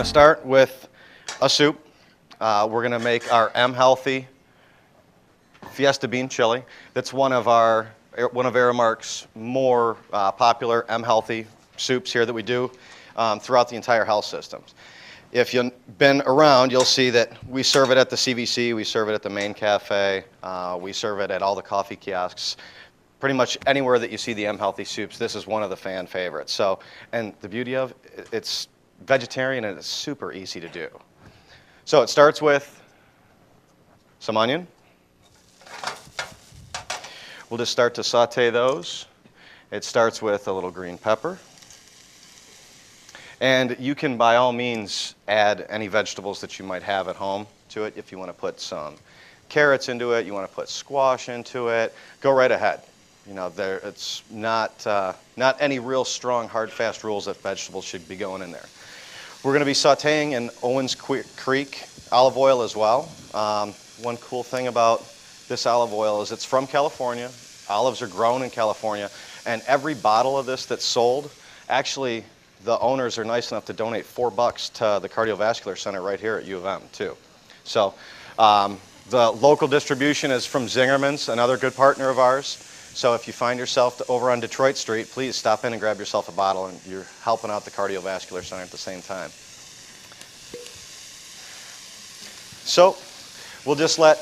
to start with a soup. We're going to make our MHealthy Fiesta bean chili. That's one of Aramark's more popular MHealthy soups here that we do throughout the entire health systems. If you've been around, you'll see that we serve it at the CVC, we serve it at the main cafe, we serve it at all the coffee kiosks. Pretty much anywhere that you see the MHealthy soups, this is one of the fan favorites. So, and the beauty of it's vegetarian and it's super easy to do. So it starts with some onion. We'll just start to saute those. It starts with a little green pepper. And you can, by all means, add any vegetables that you might have at home to it. If you want to put some carrots into it, you want to put squash into it, go right ahead. You know, it's not any real strong, hard, fast rules that vegetables should be going in there. We're going to be sauteing in Owens Creek olive oil as well. One cool thing about this olive oil is it's from California. Olives are grown in California. And every bottle of this that's sold, actually, the owners are nice enough to donate $4 to the cardiovascular center right here at U of M, too. So the local distribution is from Zingerman's, another good partner of ours. So if you find yourself over on Detroit Street, please stop in and grab yourself a bottle, and you're helping out the cardiovascular center at the same time. So we'll just let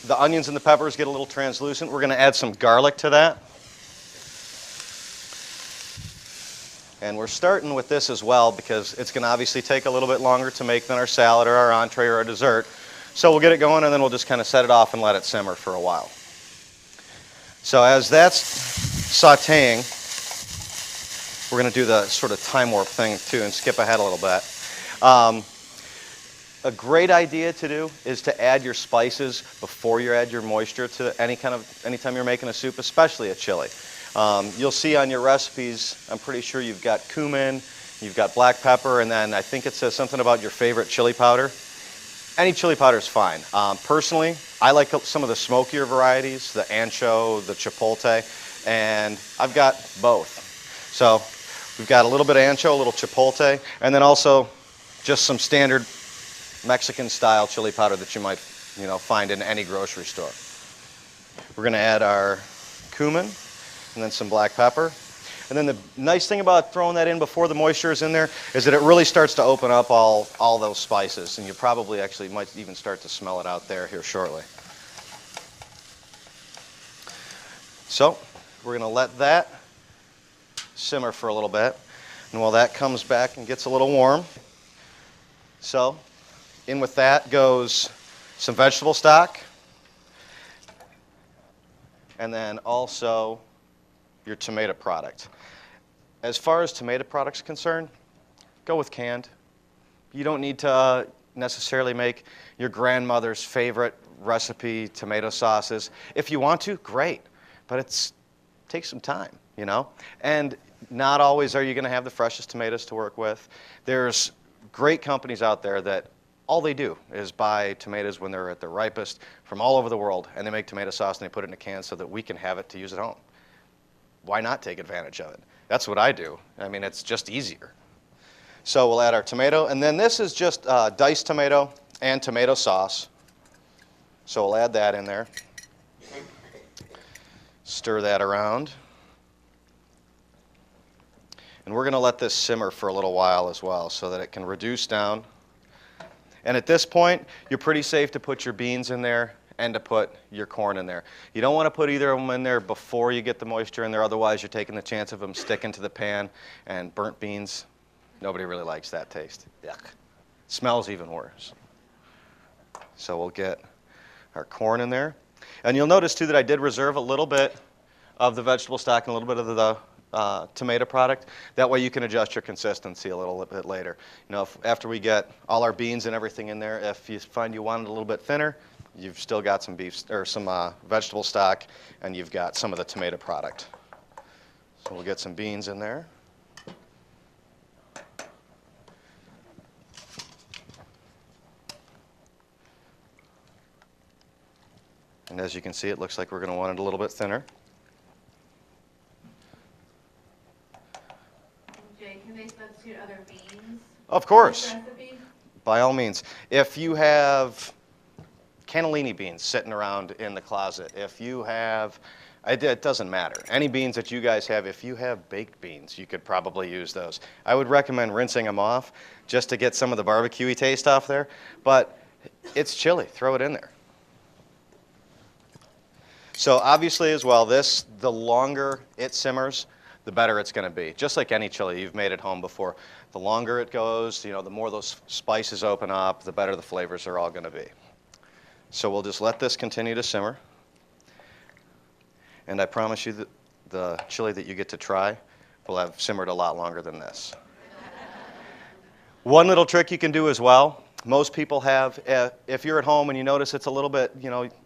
the onions and the peppers get a little translucent. We're going to add some garlic to that. And we're starting with this as well because it's going to obviously take a little bit longer to make than our salad or our entree or our dessert. So we'll get it going, and then we'll just kind of set it off and let it simmer for a while. So as that's sauteing, we're going to do the sort of time warp thing too and skip ahead a little bit. A great idea to do is to add your spices before you add your moisture to anytime you're making a soup, especially a chili. You'll see on your recipes, I'm pretty sure you've got cumin, you've got black pepper, and then I think it says something about your favorite chili powder. Any chili powder is fine. Personally, I like some of the smokier varieties, the ancho, the chipotle, and I've got both. So we've got a little bit of ancho, a little chipotle, and then also just some standard Mexican-style chili powder that you might, find in any grocery store. We're going to add our cumin and then some black pepper. And then the nice thing about throwing that in before the moisture is in there is that it really starts to open up all those spices, and you probably actually might even start to smell it out there here shortly. So we're going to let that simmer for a little bit, and while that comes back and gets a little warm, so in with that goes some vegetable stock, and then also your tomato product. As far as tomato products are concerned, go with canned. You don't need to necessarily make your grandmother's favorite recipe tomato sauces. If you want to, great, but it takes some time, And not always are you going to have the freshest tomatoes to work with. There's great companies out there that all they do is buy tomatoes when they're at their ripest from all over the world, and they make tomato sauce and they put it in a can so that we can have it to use at home. Why not take advantage of it? That's what I do. I mean, it's just easier. So we'll add our tomato, and then this is just diced tomato and tomato sauce. So we'll add that in there. Stir that around. And we're going to let this simmer for a little while as well so that it can reduce down. And at this point, you're pretty safe to put your beans in there and to put your corn in there. You don't want to put either of them in there before you get the moisture in there, otherwise you're taking the chance of them sticking to the pan, and burnt beans, nobody really likes that taste. Yuck. Smells even worse. So we'll get our corn in there. And you'll notice too that I did reserve a little bit of the vegetable stock and a little bit of the tomato product. That way you can adjust your consistency a little bit later. After we get all our beans and everything in there, if you find you want it a little bit thinner, you've still got some beef or some vegetable stock, and you've got some of the tomato product. So we'll get some beans in there. And as you can see, it looks like we're going to want it a little bit thinner. Jay, can they substitute other beans? Of course. Recipes? by all means. If you have cannellini beans sitting around in the closet, if you have, it doesn't matter. Any beans that you guys have, if you have baked beans, you could probably use those. I would recommend rinsing them off just to get some of the barbecue-y taste off there, but it's chili. Throw it in there. So obviously as well, the longer it simmers, the better it's going to be. Just like any chili you've made at home before. The longer it goes, the more those spices open up, the better the flavors are all going to be. So we'll just let this continue to simmer. And I promise you that the chili that you get to try will have simmered a lot longer than this. One little trick you can do as well, most people have, if you're at home and you notice it's a little bit,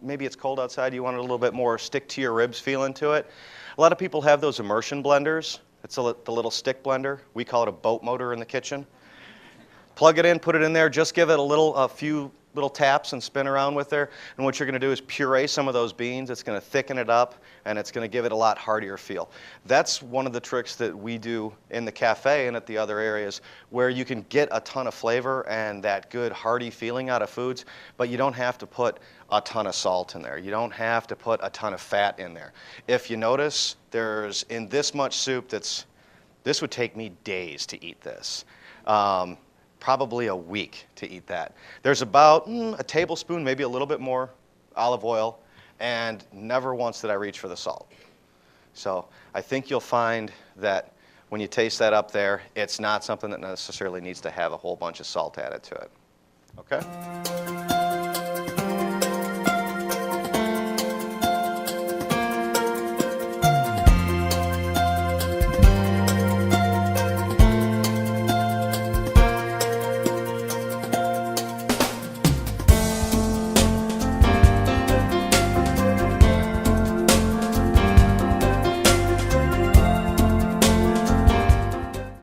maybe it's cold outside, you want it a little bit more stick to your ribs feeling to it. A lot of people have those immersion blenders. It's the little stick blender. We call it a boat motor in the kitchen. Plug it in, put it in there, just give it a few little taps and spin around with there. And what you're going to do is puree some of those beans. It's going to thicken it up, and it's going to give it a lot heartier feel. That's one of the tricks that we do in the cafe and at the other areas where you can get a ton of flavor and that good hearty feeling out of foods, but you don't have to put a ton of salt in there. You don't have to put a ton of fat in there. If you notice, there's in this much soup this would take me days to eat this. Probably a week to eat that. There's about a tablespoon, maybe a little bit more olive oil, and never once did I reach for the salt. So I think you'll find that when you taste that up there, it's not something that necessarily needs to have a whole bunch of salt added to it. Okay?